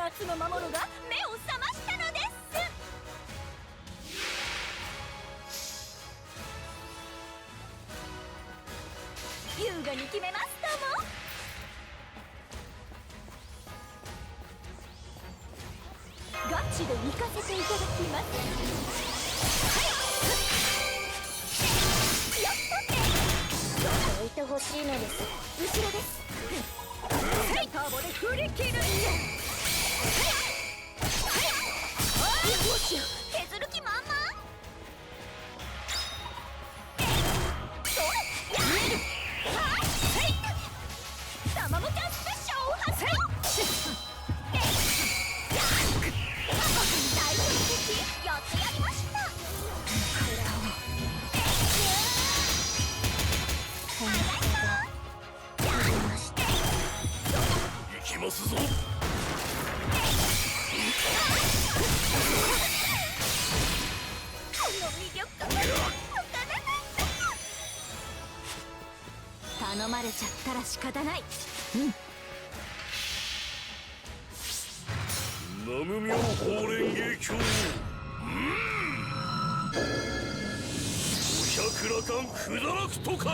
夏の魔物が目を覚ましたのです。優雅に決めますとも。ガチで行かせていただきます。やったって置いてほしいのです。後ろです。ターボで振り切るんよ。どうしよう、削る気満々。それやめる。タマモキャスプショー発動。大丈夫です。やってやりました。行きますぞ。この魅力がわからない。頼まれちゃったら仕方ない。南無妙法蓮華経。五百羅漢不堕落都会。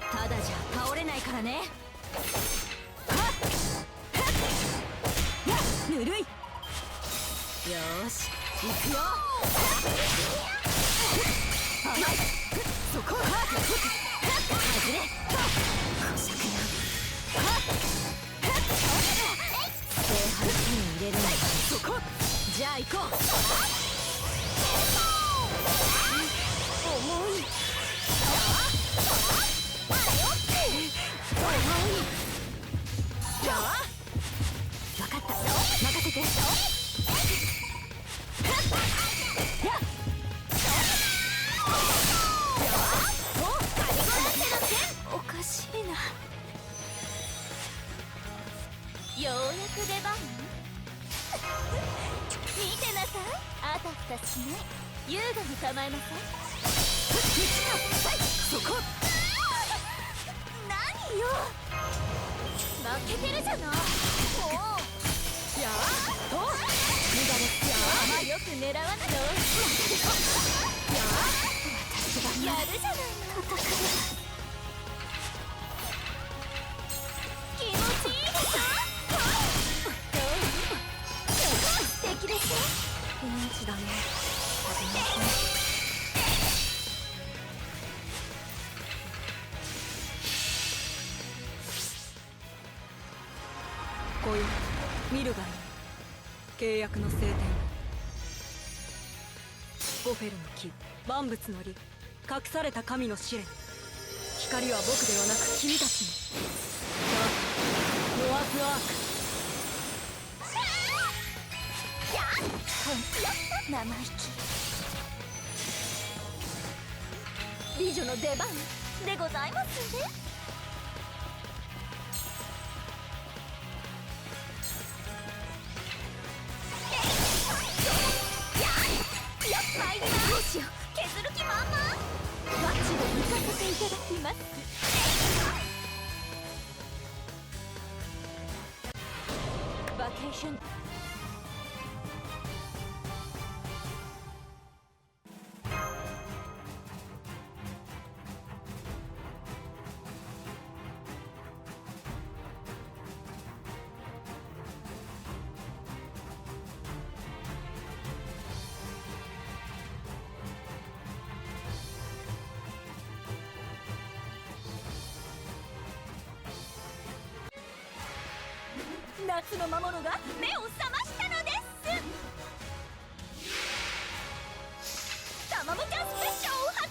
ただじゃ倒れないからね。ぬるい。よーし行くよ。甘い。そこ外れ。こしゃくな。正反手に入れるの。そこじゃあ行こう。重い。やあ、分かった。任せて。おかしいな。ようやく出番。見てなさい。あたふたしない。優雅に構えなさい。そこ。何よ、負けてるじゃない。もうやあと無駄ですよ。よく狙わないの。やあ、私がやるじゃないの。戦う。気持ちいいでしょ。素敵でしょ。ピンチだね。来い、見るがいい。契約の聖典。ゴフェルの木、万物の利、隠された神の試練。光は僕ではなく君たちに。ノアズアーク。生意気。美女の出番でございますね。どうしよう、削る気満々。ガチで行かせていただきます。バケーション。夏の魔物が目を覚ましたのです。タマモキャスプショー発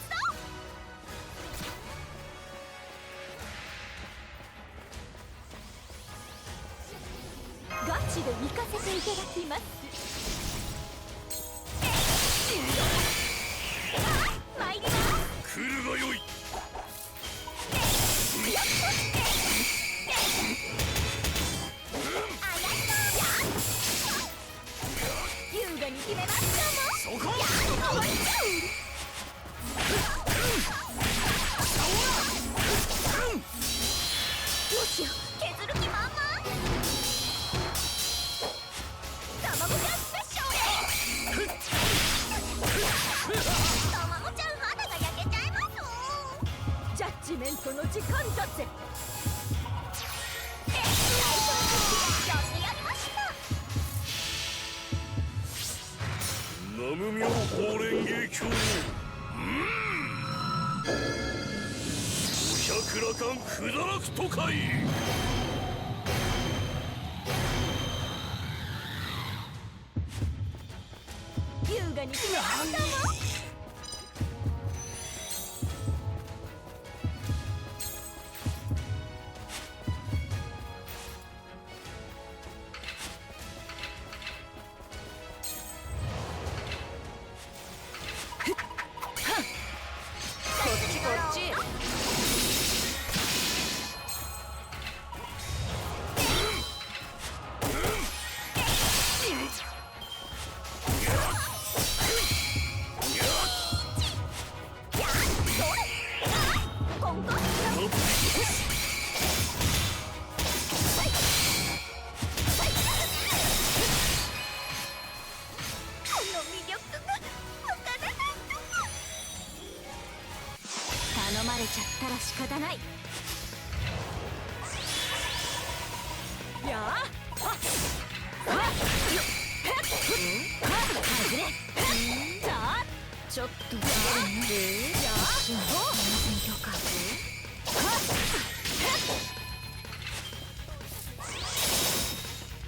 動。ガチで行かせていただきます。参ります。来るがよい。優雅に決めましたもん。そこ。ジメントの時間だぜ。やってやりました。南無妙法蓮華経。五百羅漢不堕落都会。優雅に決めましたわ。頼まれちゃったら仕方ない。やあさあちょっとやあ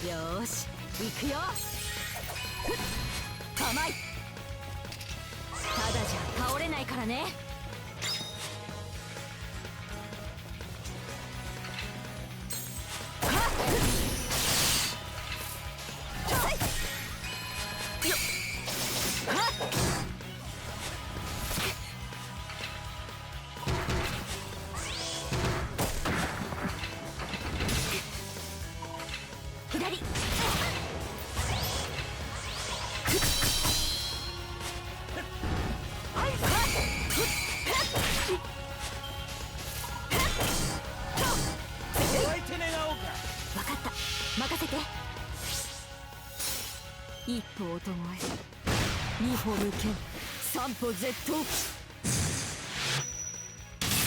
よーし行くよ。構いただじゃ倒れないからね。左分かった、任せて。一歩おともえ、二歩抜け、三歩絶倒。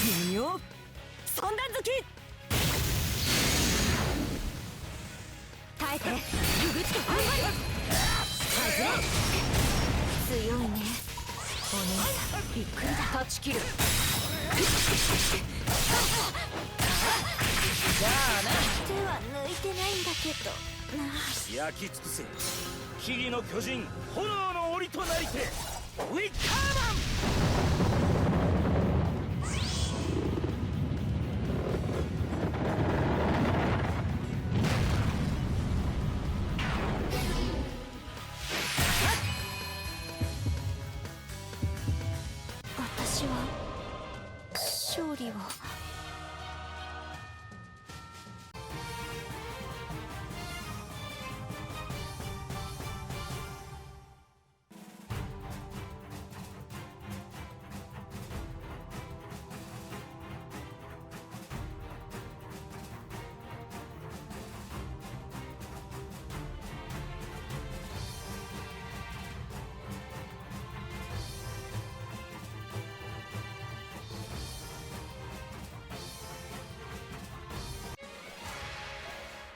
微妙三段突き。耐えて、ググッと踏ん張る。外れ強いねお姉さん。びっくりだ。断ち切る。じゃあな。手は抜いてないんだけどな。焼き尽くせ木々の巨人、炎の檻となりてウィッカーマン。私は勝利を。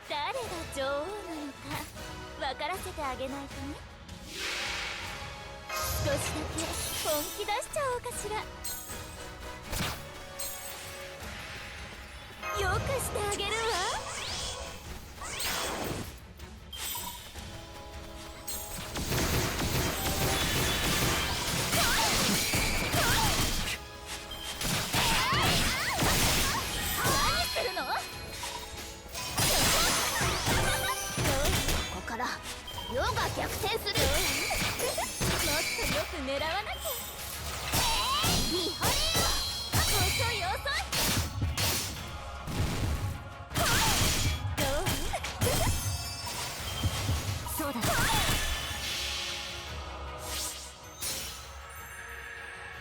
誰が女王なのか分からせてあげないとね。少しだけ本気出しちゃおうかしら。よくしてあげるわ。何するの？ここから世が逆転する。もっとよく狙わなきゃ。見張れよ。遅い遅い。そうだ。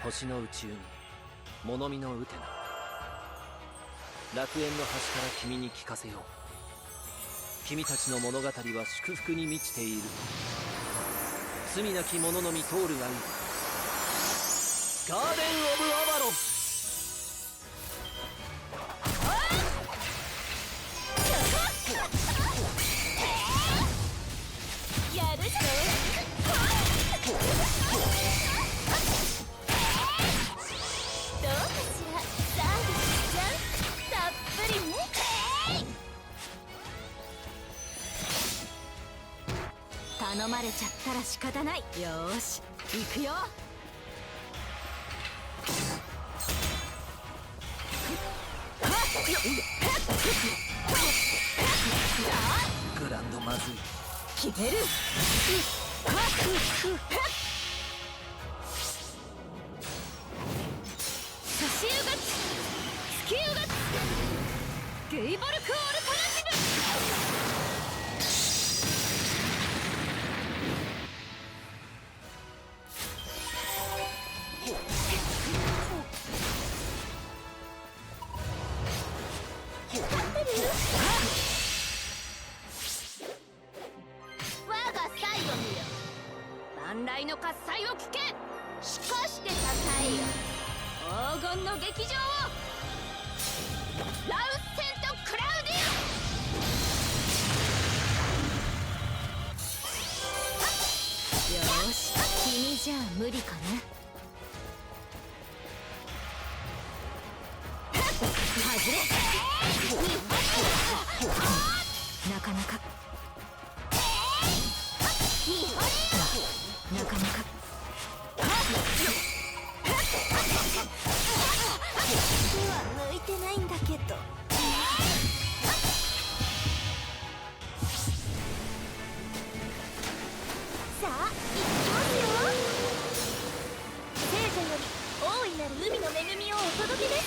星の宇宙に物見のウテナ。楽園の端から君に聞かせよう。君たちの物語は祝福に満ちている。罪なき者のみ通るがいい。ガーデン・オブ・アバロン。頼まれちゃったら仕方ない。よーし行くよ。グランドまずい。決める。差しうがち突きうがちゲイボルクオルタナティブ。我が最後によ、万来の喝采を聞け。しかして支えよ黄金の劇場を。ラウセント・クラウディオ。よーし君じゃあ無理かな。外れ。なかなかなかなか手は向いてないんだけど。さあ行きますよ。聖女より大いなる海の恵みをお届けです。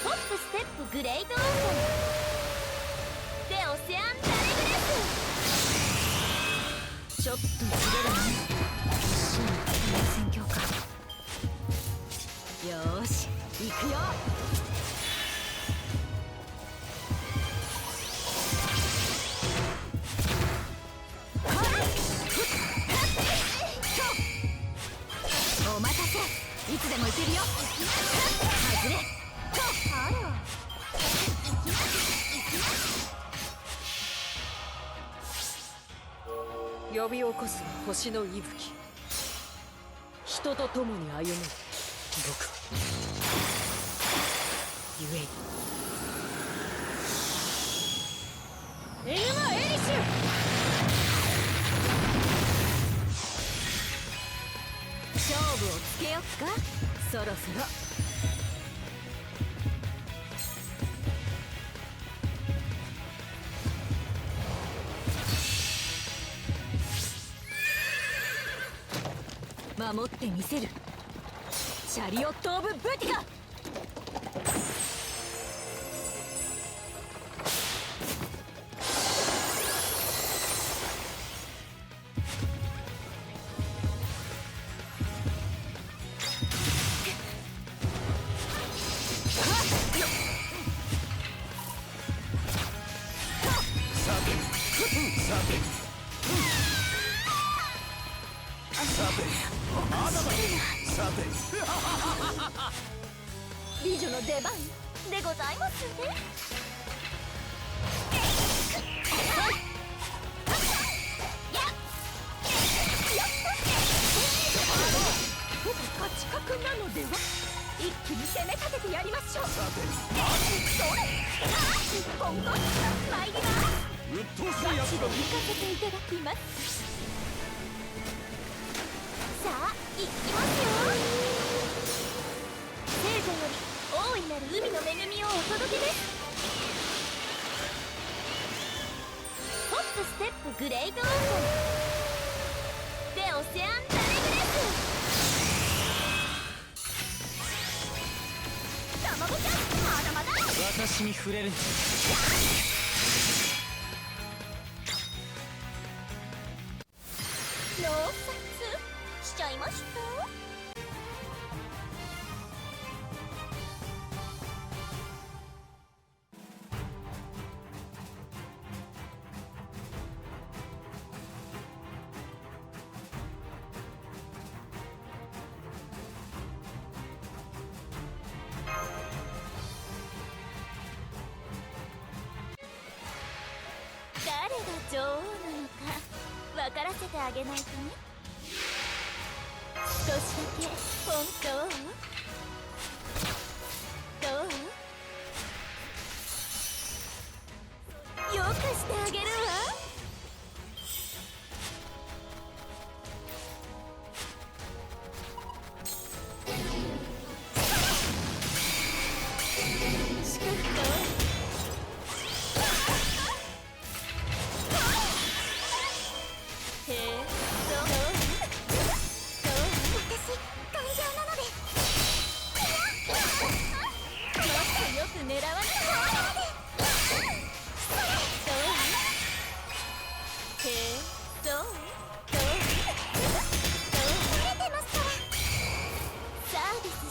ホップステップグレートオーシャンでオセアンダレグレス。ちょっとずれるね。真の戦況か。よーし行くよ。お待たせ。いつでも行けるよ。外れ。あら呼び起こす星の息吹。人と共に歩む僕はゆえにエルマ・エリシュ。勝負をつけよっか。そろそろ。守ってみせる。チャリオット・オブ・ブティガ。美女の出番でございますね。勝ち確なのでは。一気に攻め立ててやりましょう。それ今後参ります。うっとうしいガやつだ。チで行かせていただきます。さあ行きますよ。聖女より大いなる海の恵みをお届けです。ホップステップグレートオーシャンでオセアンダレグレス。卵ちゃんまだまだ。私に触れるんだ。脳殺しちゃいました。誰が女王なのか分からせてあげないとね。少しだけ本当どう？よくしてあげるわ。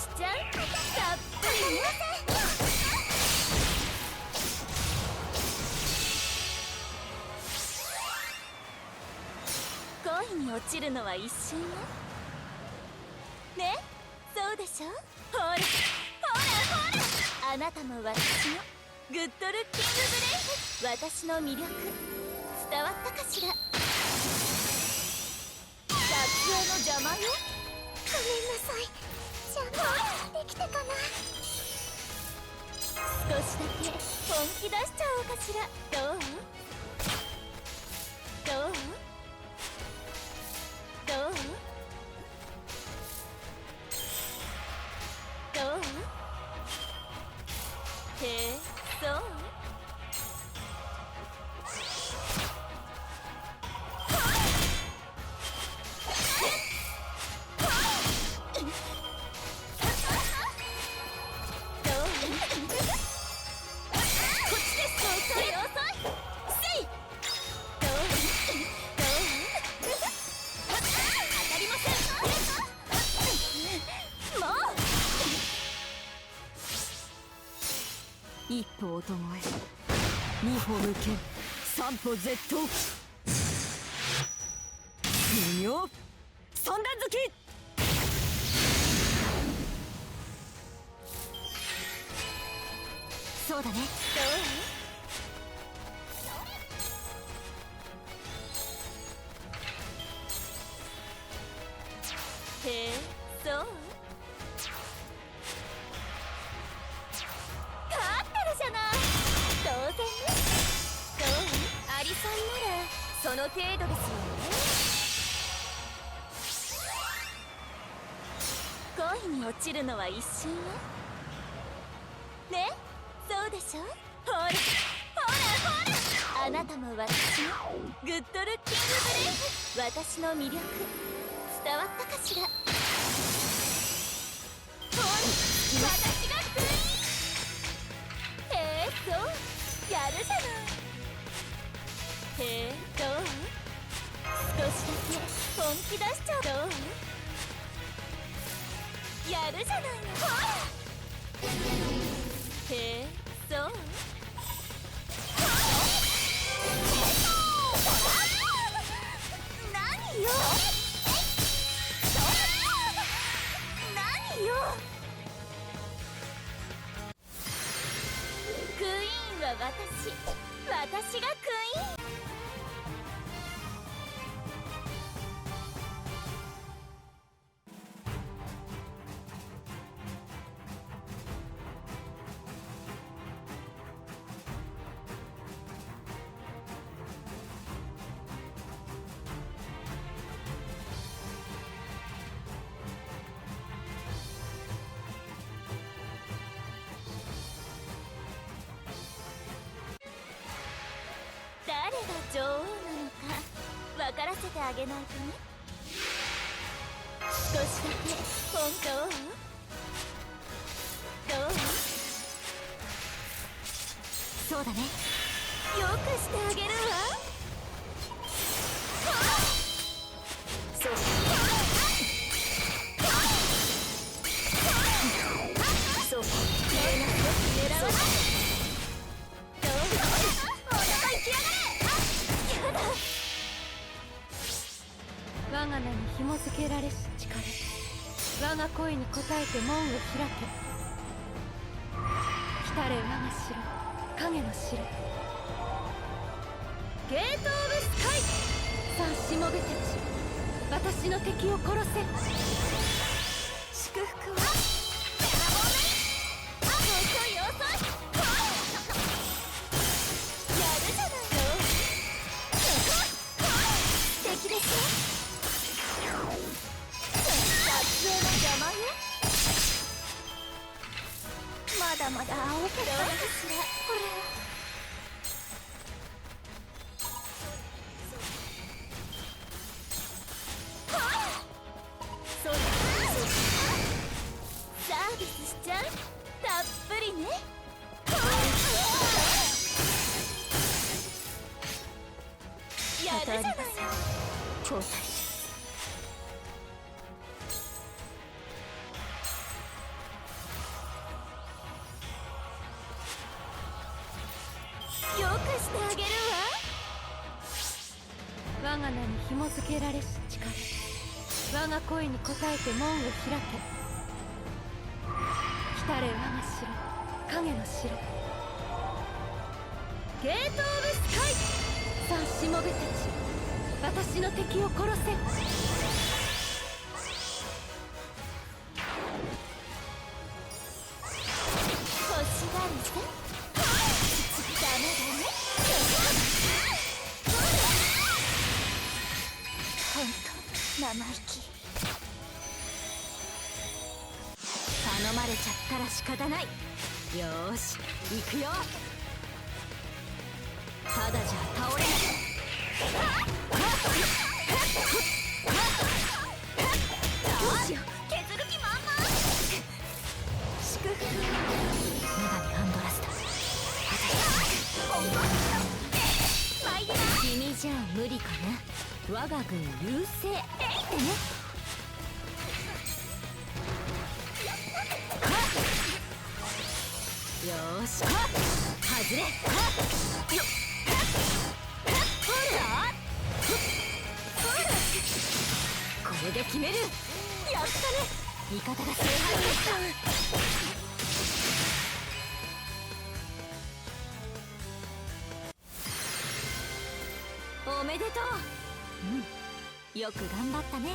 しちゃう。たっぷりね。恋に落ちるのは一瞬よね。そうでしょ。ほらほらほら、あなたも私のグッドルッキングブレイフ、私の魅力伝わったかしら。撮影の邪魔よ。ごめんなさい、邪魔できたかな。少しだけ本気出しちゃおうかしら。どうどうどうどうへえ、そう一歩音越え、二歩抜け、三歩絶倒。微妙三段突き。そうだね。へえ、そう勝ってるじゃない。当然ね。どうアリさんならその程度ですよね。恋に落ちるのは一瞬よね。そうでしょ。ほらほらほら、あなたも私のグッドルッキングブレイフ、私の魅力伝わったかしら。ほら、私がクイーン。へえ、そうやるじゃない。へえ、どう少しだけ本気出しちゃう。どうやるじゃないの。ほらへえ、そう何よ何よ。クイーンは私がクイーン。誰が女王なのか分からせてあげないとね。少しだけ本当どうそうだね。よくしてあげるわ。そうそう、狙わない。どうお腹行きやがれ。やだ。我が名に紐付けられし力、我が声に応えて門を開け。来たれ我が城、影の城、ゲート・オブ・スカイ。さあしもべたち、私の敵を殺せ。祝福は遅い遅い。やるじゃないの。素敵でしょ。撮影の邪魔よ。まだまだ青かったかしら。ほらそうだそうだ。サービスしちゃう。たっぷりね。やるじゃないの。交代。我が名に紐付けられし力、我が声に応えて門を開け。来たれ我が城、影の城、ゲート・オブ・スカイ。さあしもべたち、私の敵を殺せ。欲しがるぜ。ダメだね。ほんと生意気。頼まれちゃったら仕方ない。よーし行くよ。ただじゃ倒れない。どうしよう、削る気満々。祝福女神アンドラスだ。参ります。君じゃ無理かな。我が軍優勢ってね。よーし、外れ。よっ、ほら、これで決める。やったね。味方が正反撃だ。おめでとう。よく頑張ったね。